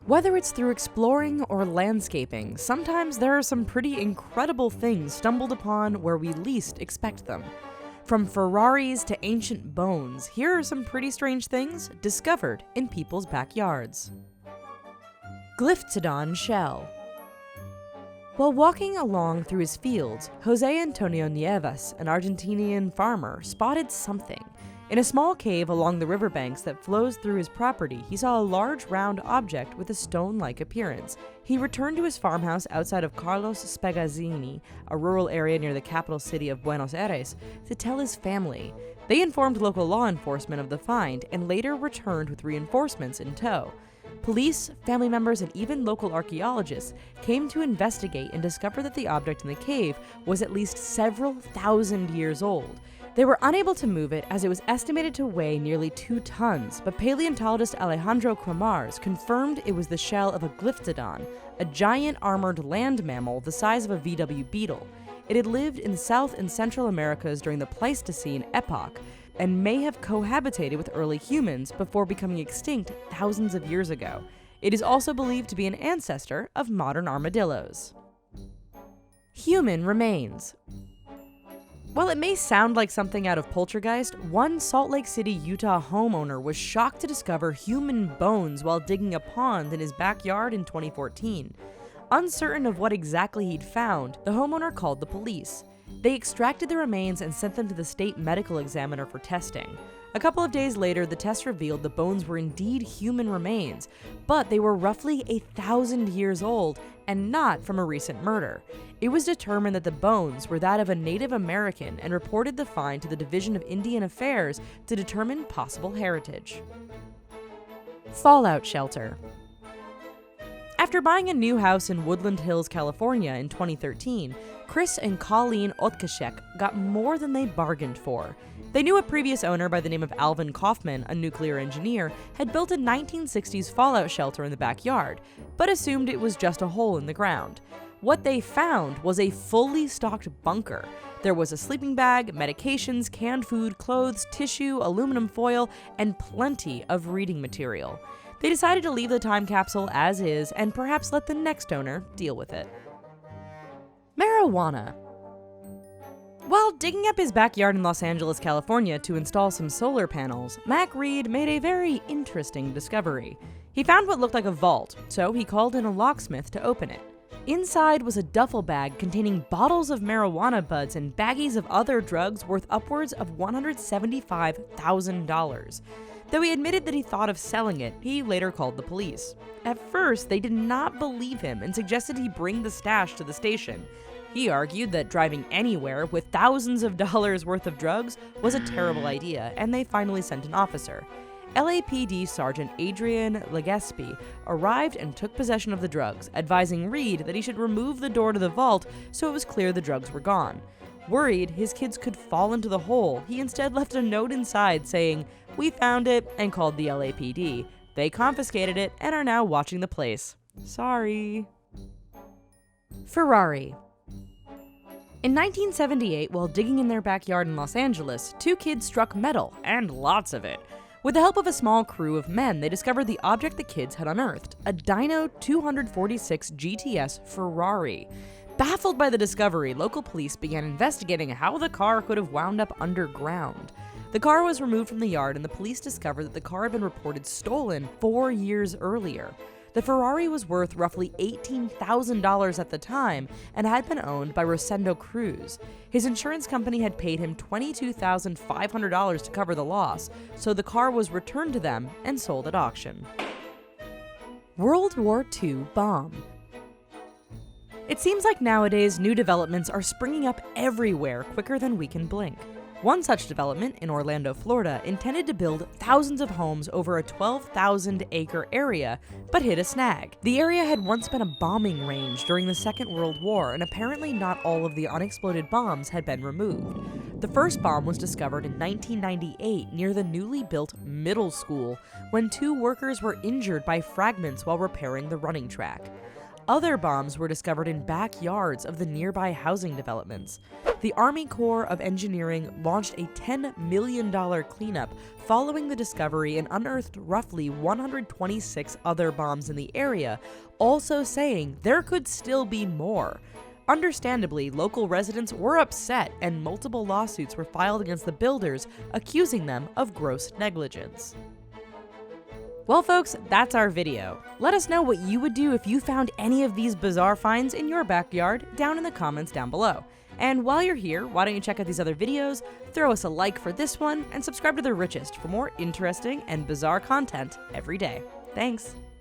Whether it's through exploring or landscaping, sometimes there are some pretty incredible things stumbled upon where we least expect them. From Ferraris to ancient bones, here are some pretty strange things discovered in people's backyards. Glyph shell. While walking along through his fields, Jose Antonio Nieves, an Argentinian farmer, spotted something. In a small cave along the riverbanks that flows through his property, he saw a large round object with a stone-like appearance. He returned to his farmhouse outside of Carlos Spegazzini, a rural area near the capital city of Buenos Aires, to tell his family. They informed local law enforcement of the find and later returned with reinforcements in tow. Police, family members, and even local archaeologists came to investigate and discover that the object in the cave was at least several thousand years old. They were unable to move it as it was estimated to weigh nearly 2 tons, but paleontologist Alejandro Cremars confirmed it was the shell of a glyphtodon, a giant armored land mammal the size of a VW beetle. It had lived in South and Central Americas during the Pleistocene epoch and may have cohabitated with early humans before becoming extinct thousands of years ago. It is also believed to be an ancestor of modern armadillos. Human remains. While it may sound like something out of Poltergeist, one Salt Lake City, Utah homeowner was shocked to discover human bones while digging a pond in his backyard in 2014. Uncertain of what exactly he'd found, the homeowner called the police. They extracted the remains and sent them to the state medical examiner for testing. A couple of days later, the test revealed the bones were indeed human remains, but they were roughly 1,000 years old and not from a recent murder. It was determined that the bones were that of a Native American and reported the find to the Division of Indian Affairs to determine possible heritage. Fallout shelter. After buying a new house in Woodland Hills, California in 2013, Chris and Colleen Otkashek got more than they bargained for. They knew a previous owner by the name of Alvin Kaufman, a nuclear engineer, had built a 1960s fallout shelter in the backyard, but assumed it was just a hole in the ground. What they found was a fully stocked bunker. There was a sleeping bag, medications, canned food, clothes, tissue, aluminum foil, and plenty of reading material. They decided to leave the time capsule as is and perhaps let the next owner deal with it. Marijuana. While digging up his backyard in Los Angeles, California to install some solar panels, Mac Reed made a very interesting discovery. He found what looked like a vault, so he called in a locksmith to open it. Inside was a duffel bag containing bottles of marijuana buds and baggies of other drugs worth upwards of $175,000. Though he admitted that he thought of selling it, he later called the police. At first, they did not believe him and suggested he bring the stash to the station. He argued that driving anywhere with thousands of dollars worth of drugs was a terrible idea, and they finally sent an officer. LAPD Sergeant Adrian Legaspi arrived and took possession of the drugs, advising Reed that he should remove the door to the vault so it was clear the drugs were gone. Worried his kids could fall into the hole, he instead left a note inside saying, "We found it," and called the LAPD. They confiscated it and are now watching the place. Sorry. Ferrari. In 1978, while digging in their backyard in Los Angeles, 2 kids struck metal, and lots of it. With the help of a small crew of men, they discovered the object the kids had unearthed, a Dyno 246 GTS Ferrari. Baffled by the discovery, local police began investigating how the car could have wound up underground. The car was removed from the yard, and the police discovered that the car had been reported stolen 4 years earlier. The Ferrari was worth roughly $18,000 at the time and had been owned by Rosendo Cruz. His insurance company had paid him $22,500 to cover the loss, so the car was returned to them and sold at auction. World War II bomb. It seems like nowadays new developments are springing up everywhere quicker than we can blink. One such development in Orlando, Florida, intended to build thousands of homes over a 12,000-acre area, but hit a snag. The area had once been a bombing range during the Second World War, and apparently not all of the unexploded bombs had been removed. The first bomb was discovered in 1998 near the newly built middle school, when 2 workers were injured by fragments while repairing the running track. Other bombs were discovered in backyards of the nearby housing developments. The Army Corps of Engineering launched a $10 million cleanup following the discovery and unearthed roughly 126 other bombs in the area, also saying there could still be more. Understandably, local residents were upset and multiple lawsuits were filed against the builders, accusing them of gross negligence. Well folks, that's our video. Let us know what you would do if you found any of these bizarre finds in your backyard down in the comments down below. And while you're here, why don't you check out these other videos, throw us a like for this one, and subscribe to The Richest for more interesting and bizarre content every day. Thanks!